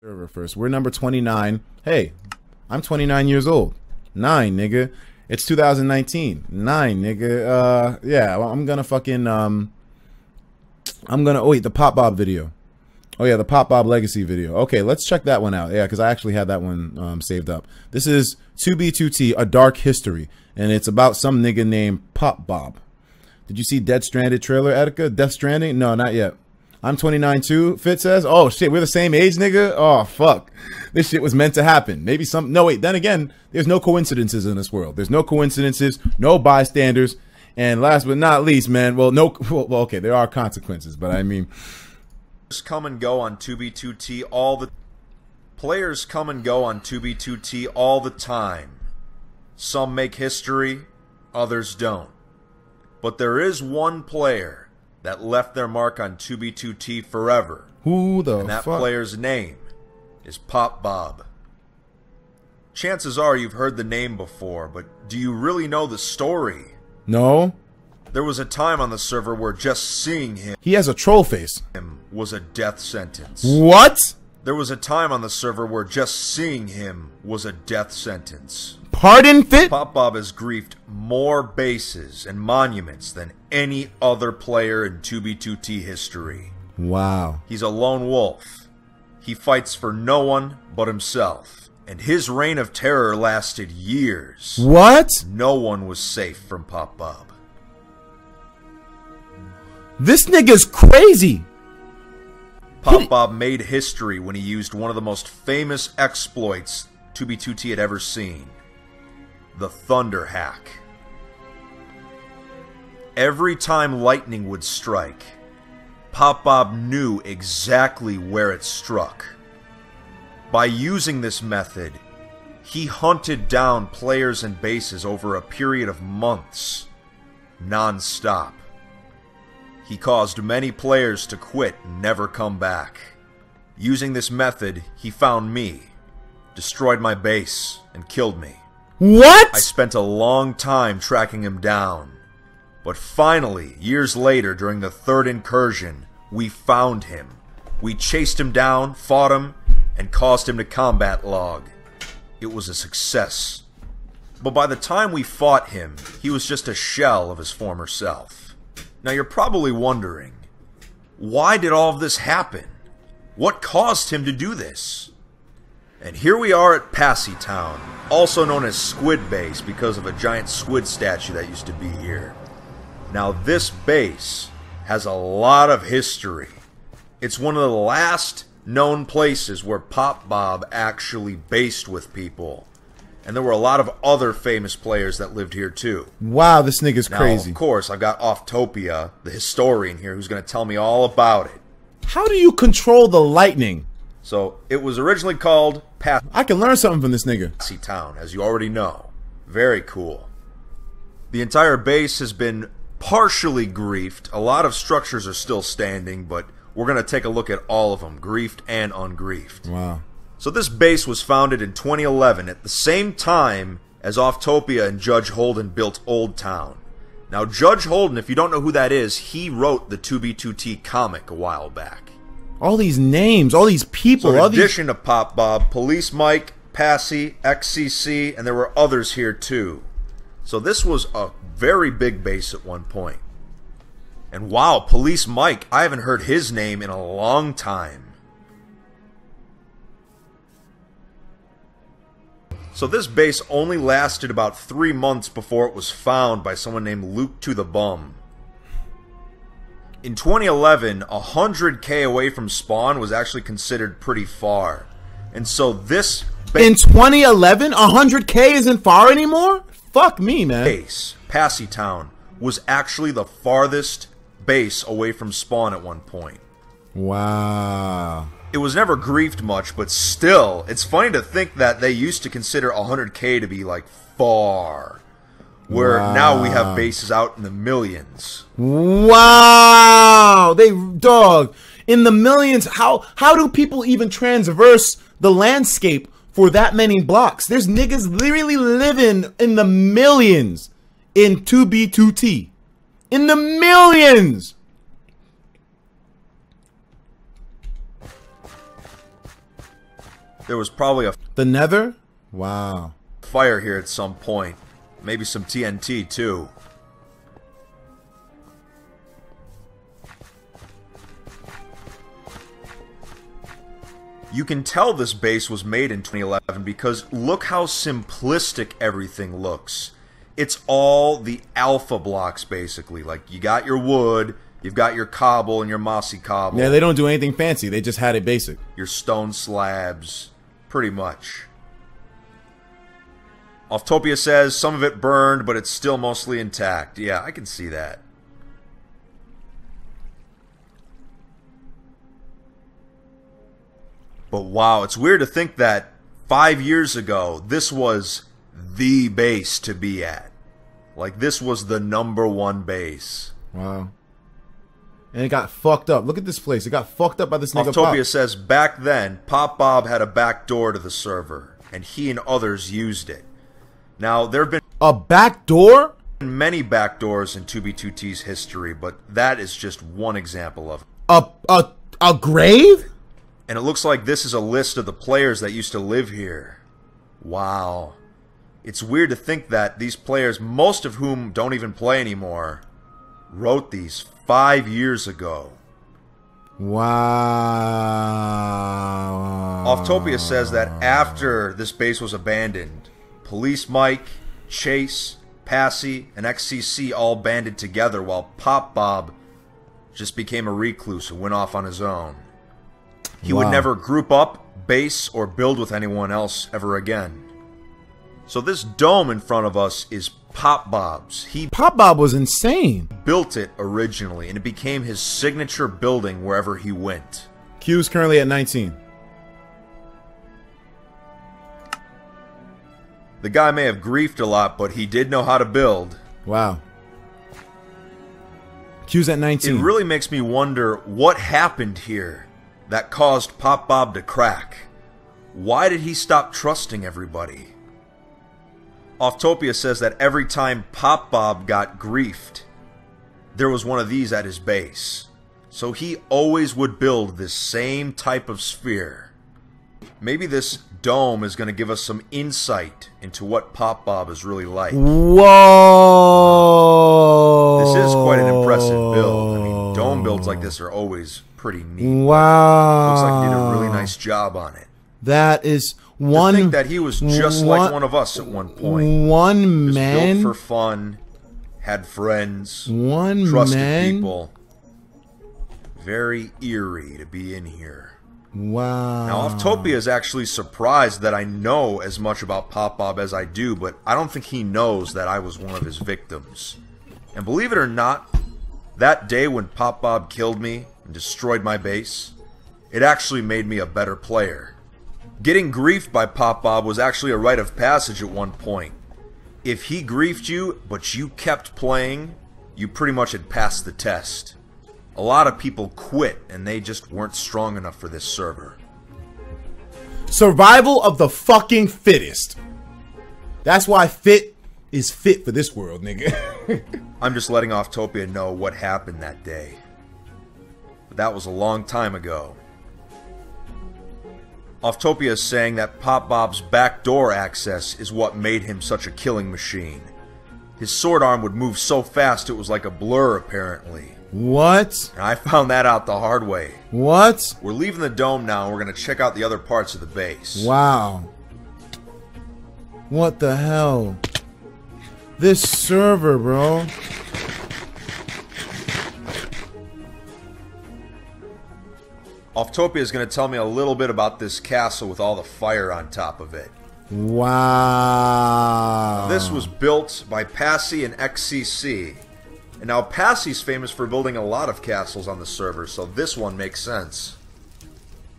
Server first. We're number 29. Hey, I'm 29 years old. 9, nigga. It's 2019. 9, nigga. Yeah, well, I'm gonna fucking oh wait, the Pop Bob video. Oh yeah, the Pop Bob Legacy video. Okay, let's check that one out. Yeah, because I actually had that one saved up. This is 2B2T, A Dark History, and it's about some nigga named Pop Bob. Did you see Dead Stranded trailer, Etika? Death Stranding? No, not yet. I'm 29 too, Fit says. Oh shit, we're the same age, nigga? Oh fuck. This shit was meant to happen. Maybe some, no wait, then again, there's no coincidences in this world. There's no coincidences, no bystanders, and last but not least, man, well, okay, there are consequences, but I mean. Come and go on 2B2T all the players come and go on 2B2T all the time. Some make history, others don't. But there is one player that left their mark on 2B2T forever. Who the And that fuck? player's name is Pop Bob. Chances are you've heard the name before, but do you really know the story? No. There was a time on the server where just seeing him He has a troll face. was a death sentence. What? There was a time on the server where just seeing him was a death sentence. Pardon, Fit? Pop Bob has griefed more bases and monuments than any other player in 2B2T history. Wow. He's a lone wolf. He fights for no one but himself. And his reign of terror lasted years. What? No one was safe from Pop Bob. This nigga's crazy. Pop Bob made history when he used one of the most famous exploits 2B2T had ever seen. The Thunder Hack. Every time lightning would strike, Pop Bob knew exactly where it struck. By using this method, he hunted down players and bases over a period of months, non-stop. He caused many players to quit and never come back. Using this method, he found me, destroyed my base, and killed me. What? I spent a long time tracking him down. But finally, years later, during the third incursion, we found him. We chased him down, fought him, and caused him to combat log. It was a success. But by the time we fought him, he was just a shell of his former self. Now you're probably wondering, why did all of this happen? What caused him to do this? And here we are at Passy Town, also known as Squid Base because of a giant squid statue that used to be here. Now this base has a lot of history. It's one of the last known places where Pop Bob actually based with people. And there were a lot of other famous players that lived here too. Wow, this nigga's Now, crazy. of course, I've got Offtopia, the historian here, who's going to tell me all about it. How do you control the lightning? So, it was originally called I can learn something from this nigga. Passy Town, as you already know. Very cool. The entire base has been partially griefed. A lot of structures are still standing, but we're going to take a look at all of them, griefed and ungriefed. Wow. So this base was founded in 2011 at the same time as Offtopia and Judge Holden built Old Town. Now Judge Holden, if you don't know who that is, he wrote the 2B2T comic a while back. All these names, all these people, So all in these... addition to Pop Bob, Police Mike, Passy, XCC, and there were others here too. So this was a very big base at one point. And wow, Police Mike, I haven't heard his name in a long time. So this base only lasted about 3 months before it was found by someone named Luke to the Bum. In 2011, 100k away from spawn was actually considered pretty far. And so this In 2011, 100k isn't far anymore? Fuck me, man. base, Passy Town, was actually the farthest base away from spawn at one point. Wow. It was never griefed much, but still, it's funny to think that they used to consider 100k to be like far. Where now we have bases out in the millions. Wow. Dog, in the millions. How do people even transverse the landscape for that many blocks? There's niggas literally living in the millions in 2B2T. In the millions. There was probably a The Nether? Wow. fire here at some point. Maybe some TNT too. You can tell this base was made in 2011 because look how simplistic everything looks. It's all the alpha blocks basically. Like you got your wood, you've got your cobble and your mossy cobble. Yeah, they don't do anything fancy. They just had it basic. Your stone slabs, pretty much. Oftopia says some of it burned, but it's still mostly intact. Yeah, I can see that. But wow, it's weird to think that 5 years ago, this was the base to be at. Like, this was the #1 base. Wow. And it got fucked up. Look at this place. It got fucked up by this nigga Oftopia Pop. says, back then, Pop Bob had a back door to the server, and he and others used it. Now, there have been A back door? many back doors in 2B2T's history, but that is just one example of it. A grave? And it looks like this is a list of the players that used to live here. Wow. It's weird to think that these players, most of whom don't even play anymore, wrote these 5 years ago. Wow. Oftopia says that after this base was abandoned, Police Mike, Chase, Passy, and XCC all banded together while Pop Bob just became a recluse and went off on his own. He would never group up, base, or build with anyone else ever again. So this dome in front of us is Pop Bob's. He Pop Bob was insane. built it originally, and it became his signature building wherever he went. Q's currently at 19. The guy may have griefed a lot, but he did know how to build. Wow. Q's at 19. It really makes me wonder what happened here that caused Pop Bob to crack. Why did he stop trusting everybody? Oftopia says that every time Pop Bob got griefed, there was one of these at his base. So he always would build this same type of sphere. Maybe this dome is going to give us some insight into what Pop Bob is really like. Whoa! This is quite an impressive build. I mean, dome builds like this are always pretty neat. Wow. Looks like he did a really nice job on it. That is To think that he was just like one of us at one point. One Just man. built for fun, had friends, One trusted man. people. Very eerie to be in here. Wow. Now, Oftopia is actually surprised that I know as much about Pop Bob as I do, but I don't think he knows that I was one of his victims. And believe it or not, that day when Pop Bob killed me and destroyed my base, it actually made me a better player. Getting griefed by Pop Bob was actually a rite of passage at one point. If he griefed you, but you kept playing, you pretty much had passed the test. A lot of people quit, and they just weren't strong enough for this server. Survival of the fucking fittest. That's why fit is fit for this world, nigga. I'm just letting Oftopia know what happened that day. But that was a long time ago. Oftopia is saying that Pop Bob's backdoor access is what made him such a killing machine. His sword arm would move so fast it was like a blur, apparently. What? And I found that out the hard way. What? We're leaving the dome now, and we're going to check out the other parts of the base. Wow. What the hell? This server, bro. Oftopia is going to tell me a little bit about this castle with all the fire on top of it. Wow. This was built by Passy and XCC. And now Passy's famous for building a lot of castles on the server, so this one makes sense.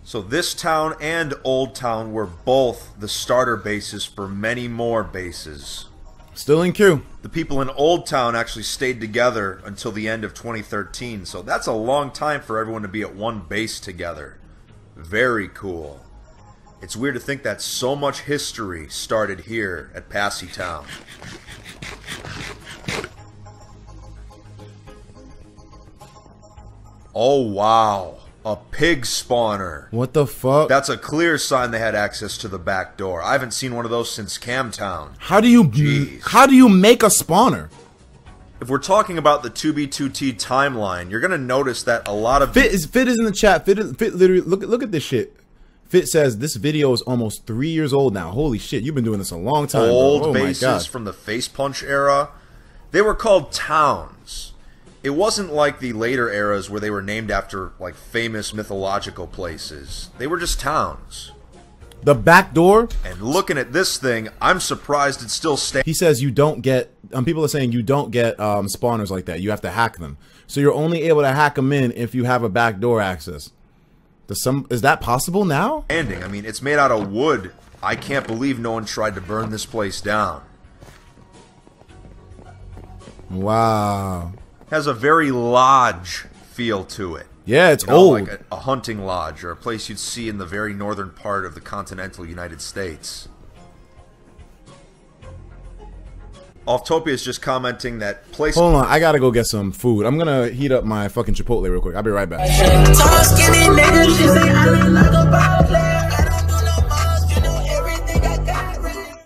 So this town and Old Town were both the starter bases for many more bases. Still in queue. The people in Old Town actually stayed together until the end of 2013, so that's a long time for everyone to be at one base together. Very cool. It's weird to think that so much history started here at Passy Town. Oh wow, A pig spawner. What the fuck? That's a clear sign they had access to the back door. I haven't seen one of those since Camtown. How do you make a spawner? If we're talking about the 2B2T timeline, you're gonna notice that a lot of Fit is in the chat. Fit literally look at this shit. Fit says this video is almost 3 years old now. Holy shit, you've been doing this a long time. Old bro. Oh bases from the Face Punch era, they were called towns. It wasn't like the later eras where they were named after like famous mythological places. They were just towns. The back door. And looking at this thing, I'm surprised it's still standing. He says you don't get. People are saying you don't get spawners like that. You have to hack them. So you're only able to hack them in if you have a back door access. Is that possible now? I mean, it's made out of wood. I can't believe no one tried to burn this place down. Wow. Has a very lodge feel to it. Yeah, it's old. Like a hunting lodge or a place you'd see in the very northern part of the continental United States. Offtopia is just commenting that place. Hold on, I gotta go get some food. I'm gonna heat up my fucking Chipotle real quick. I'll be right back.